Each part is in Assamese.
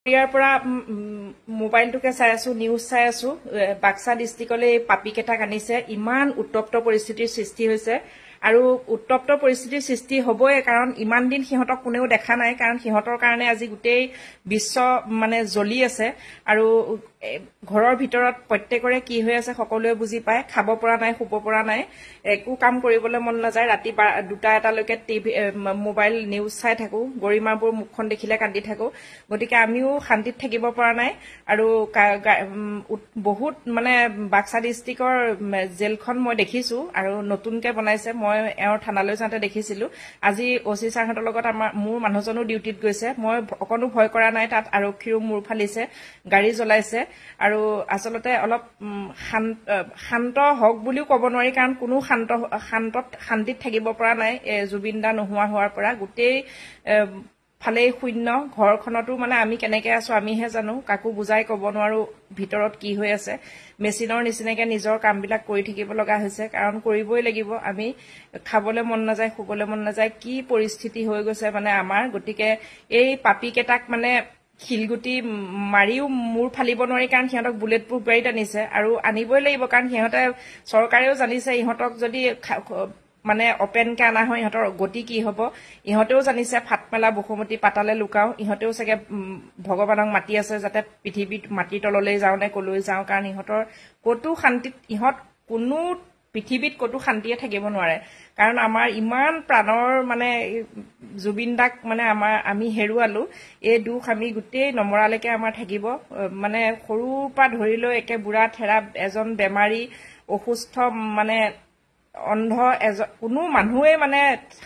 ইয়াৰ পৰা মোবাইলটোকে চাই আছো নিউজ চাই আছো বাক্সা ডিস্ট্ৰিক্টলৈ পাপি কেটাক আনিছে ইমান উত্তপ্ত পৰিস্থিতিৰ সৃষ্টি হৈছে আৰু উত্তপ্ত পৰিস্থিতিৰ সৃষ্টি হ'বই কাৰণ ইমান দিন সিহঁতক কোনেও দেখা নাই কাৰণ সিহঁতৰ কাৰণে আজি গোটেই বিশ্ব মানে জ্বলি আছে আৰু ঘৰৰ ভিতৰত প্ৰত্যেকৰে কি হৈ আছে সকলোৱে বুজি পায় খাব পৰা নাই শুব পৰা নাই একো কাম কৰিবলৈ মন নাযায় ৰাতি 2টা লৈকে টিভি মোবাইল নিউজ চাই থাকো গৰিমাবোৰ মুখখন দেখিলে কান্দি থাকো গতিকে আমিও শান্তিত থাকিব পৰা নাই আৰু বহুত মানে বাক্সা ডিস্ট্ৰিক্টৰ জেলখন মই দেখিছো আৰু নতুনকে বনাইছে মই এওঁৰ থানালৈ যাওঁতে দেখিছিলো আজি ওসি ছাৰহঁতৰ লগত মোৰ মানুহজনো ডিউটিত গৈছে মই অকনো ভয় কৰা নাই তাত আৰক্ষীও মূৰ ফালিছে গাড়ী জ্বলাইছে আৰু আচলতে অলপ শান্ত হওক বুলিও ক'ব নোৱাৰি কাৰণ কোনো শান্তিত থাকিব পৰা নাই জুবিন দা নোহোৱা হোৱাৰ পৰা গোটেই ফালেই শূন্য ঘৰখনতো মানে আমি কেনেকে আছো আমিহে জানো কাকো বুজাই ক'ব নোৱাৰো ভিতৰত কি হৈ আছে মেচিনৰ নিচিনাকে নিজৰ কামবিলাক কৰি থাকিব লগা হৈছে কাৰণ কৰিবই লাগিব আমি খাবলৈ মন নাযায় শুবলৈ মন নাযায় কি পৰিস্থিতি হৈ গৈছে মানে আমাৰ গতিকে এই পাপি কেটাক মানে খিলগুটি মাৰিও মূৰ ফালিব নোৱাৰি কাৰণ সিহঁতক বুলেট প্ৰুফ গাড়ীত আনিছে আৰু আনিবই লাগিব কাৰণ সিহঁতে চৰকাৰেও জানিছে ইহঁতক যদি মানে অপেনকে আনা হয় ইহঁতৰ গতি কি হ'ব ইহঁতেও জানিছে ফাটমেলা বসুমতি পাতালে লুকাও ইহঁতেও চাগে ভগৱানক মাতি আছে যাতে পৃথিৱীত মাটিৰ তললৈ যাওঁ নে কলৈ যাওঁ কাৰণ ইহঁতৰ কতো শান্তিত ইহঁত কোনো পৃথিৱীত কতো শান্তিয়ে থাকিব নোৱাৰে কাৰণ আমাৰ ইমান প্ৰাণৰ মানে জুবিন দাক মানে আমি হেৰুৱালো এই দুখ আমি গোটেই নমৰালৈকে আমাৰ থাকিব মানে সৰুৰ পৰা ধৰি লৈ একে বুঢ়া থেৰা এজন বেমাৰী অসুস্থ মানে অন্ধ কোনো মানুহে মানে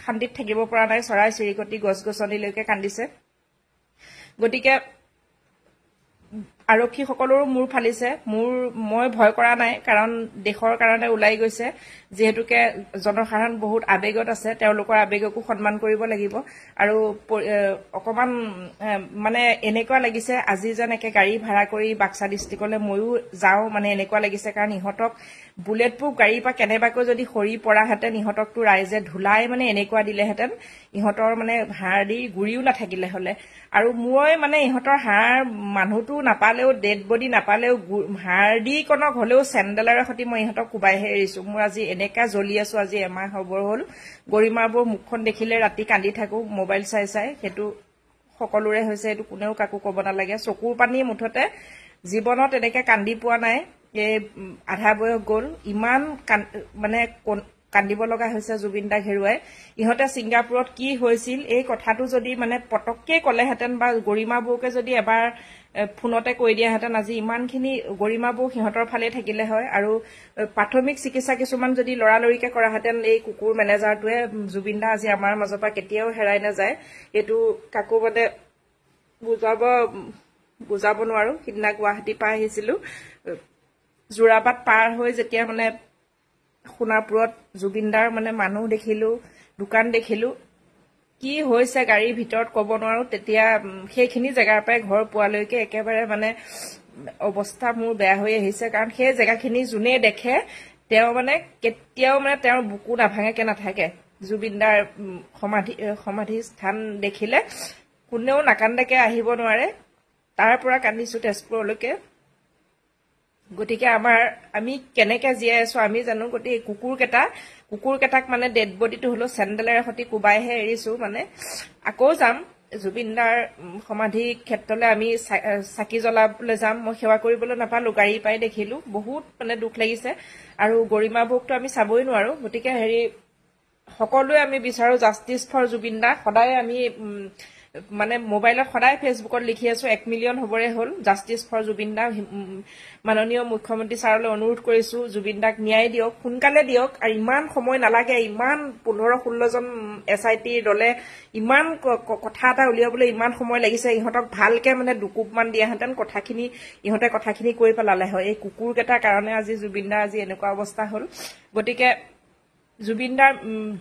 শান্তিত থাকিব পৰা নাই চৰাই চিৰিকটি গছ গছনিলৈকে কান্দিছে গতিকে আৰক্ষী সকলৰো মূৰ ফালিছে মই ভয় কৰা নাই কাৰণ দেশৰ কাৰণে ওলাই গৈছে যেহেতুকে জনসাধাৰণ বহুত আবেগত আছে তেওঁলোকৰ আবেগকো সন্মান কৰিব লাগিব আৰু অকমান মানে এনেকুৱা লাগিছে আজি যেন একে গাড়ী ভাড়া কৰি বাক্সা ডিস্ট্ৰিক্টলৈ ময়ো যাওঁ মানে এনেকুৱা লাগিছে কাৰণ ইহঁতক বুলেট প্ৰুফ গাড়ীৰ পৰা কেনেবাকৈ যদি সৰি পৰাহেঁতেন ইহঁতকতো ৰাইজে ধুলাই মানে এনেকুৱা দিলেহেঁতেন ইহঁতৰ মানে হাড় দি গুৰিও নাথাকিলে হলে আৰু মই মানে ইহঁতৰ হাড় মানুহটো নাপালেও ডেড বডি নাপালেও হাড় দি কনক হলেও চেণ্ডেলেৰে সৈতে মই ইহঁতক কোবাইহে এৰিছো মোৰ আজি এনেকা জ্বলি আছো আজি এমাহ খবৰ হ'ল গৰিমাবোৰ মুখখন দেখিলে ৰাতি কান্দি থাকো মোবাইল চাই চাই সেইটো সকলোৰে হৈছে এইটো কোনেও কাকো ক'ব নালাগে চকুৰ পানী মুঠতে জীৱনত এনেকে কান্দি পোৱা নাই এই আধা বয়স গ'ল ইমান মানে কান্দিব লগা হৈছে জুবিন দাক হেৰুৱাই ইহঁতে ছিংগাপুৰত কি হৈছিল এই কথাটো যদি মানে পটককে ক'লেহেঁতেন বা গৰিমাবৌকে যদি এবাৰ ফোনতে কৈ দিয়াহেঁতেন আজি ইমানখিনি গৰিমাবৌ সিহঁতৰ ফালে থাকিলে হয় আৰু প্ৰাথমিক চিকিৎসা কিছুমান যদি লৰালৰিকে কৰাহেঁতেন এই কুকুৰ মেনেজাৰটোৱে জুবিন দা আজি আমাৰ মাজৰ পৰা কেতিয়াও হেৰাই নাযায় এইটো কাকো মানে বুজাব নোৱাৰো সিদিনা গুৱাহাটী পাই আহিছিলো যোৰাবাট পাৰ হৈ যেতিয়া মানে সোণাপুৰত জুবিনদাৰ মানে মানুহ দেখিলো দোকান দেখিলো কি হৈছে গাড়ীৰ ভিতৰত ক'ব নোৱাৰো তেতিয়া সেইখিনি জেগাৰ পৰাই ঘৰ পোৱালৈকে একেবাৰে মানে অৱস্থা মোৰ বেয়া হৈ আহিছে কাৰণ সেই জেগাখিনি যোনে দেখে তেওঁ মানে কেতিয়াও মানে তেওঁৰ বুকু নাভাঙেকে নাথাকে জুবিনদাৰ সমাধি স্থান দেখিলে কোনেও নাকান্দাকে আহিব নোৱাৰে তাৰ পৰা কান্দিছো তেজপুৰলৈকে গতিকে আমি কেনেকে জীয়াই আছো আমি জানো গতিকে কুকুৰ কেটাক মানে ডেড বডিটো হলো চেণ্ডেলেৰে সৈতে কোবাইহে এৰিছো মানে আকৌ যাম জুবিনদাৰ সমাধি ক্ষেত্ৰলৈ আমি চাকি জ্বলাবলৈ যাম মই সেৱা কৰিবলৈ নাপালো গাড়ী পাই দেখিলো বহুত মানে দুখ লাগিছে আৰু গৰিমাবৌকটো আমি চাবই নোৱাৰো গতিকে সকলোৱে আমি বিচাৰো জাষ্টিছ ফৰ জুবিন দা সদায় আমি মানে মোবাইলত সদায় ফেচবুকত লিখি আছো 1 মিলিয়ন হবৰে হ'ল জাষ্টিছ ফৰ জুবিন দা মাননীয় মুখ্যমন্ত্ৰী ছাৰলৈ অনুৰোধ কৰিছো জুবিন দাক ন্যায় দিয়ক সোনকালে দিয়ক আৰু ইমান সময় নালাগে ইমান 15-16 জন SIT দলে ইমান কথা এটা উলিয়াবলৈ ইমান সময় লাগিছে ইহঁতক ভালকে মানে দুকুপমান দিয়াহেঁতেন ইহঁতে কথাখিনি কৈ পেলালে হয় এই কুকুৰ কেটাৰ কাৰণে আজি জুবিন দা আজি এনেকুৱা অৱস্থা হ'ল গতিকে জুবিন দাৰ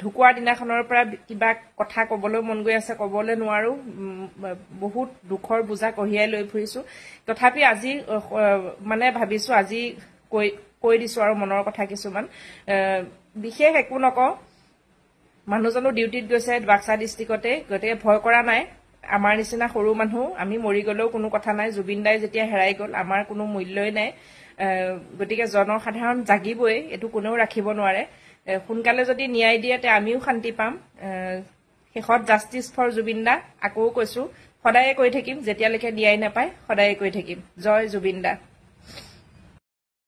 ঢুকুৱাৰ দিনাখনৰ পৰা কিবা কথা ক'বলৈ মন গৈ আছে ক'বলৈ নোৱাৰো বহুত দুখৰ বুজা কঢ়িয়াই লৈ ফুৰিছো তথাপি আজি মানে ভাবিছো আজি কৈ দিছো আৰু মনৰ কথা কিছুমান বিশেষ একো নকওঁ মানুহজনো ডিউটিত গৈছে বাক্সা ডিস্ট্ৰিক্টতে গতিকে ভয় কৰা নাই আমাৰ নিচিনা সৰু মানুহ আমি মৰি গলেও কোনো কথা নাই জুবিন দাই যেতিয়া হেৰাই গল আমাৰ কোনো মূল্যই নাই গতিকে জনসাধাৰণ জাগিবই এটো কোনেও ৰাখিব নোৱাৰে সোনকালে যদি ন্যায় দিয়ে তে আমিও শান্তি পাম শেষত জাস্টিস ফৰ জুবিন দা আকৌ কৈছো সদায়ে কৈ থাকিম যেতিয়ালৈকে ন্যায় নাপায় সদায়ে কৈ থাকিম জয় জুবিন দা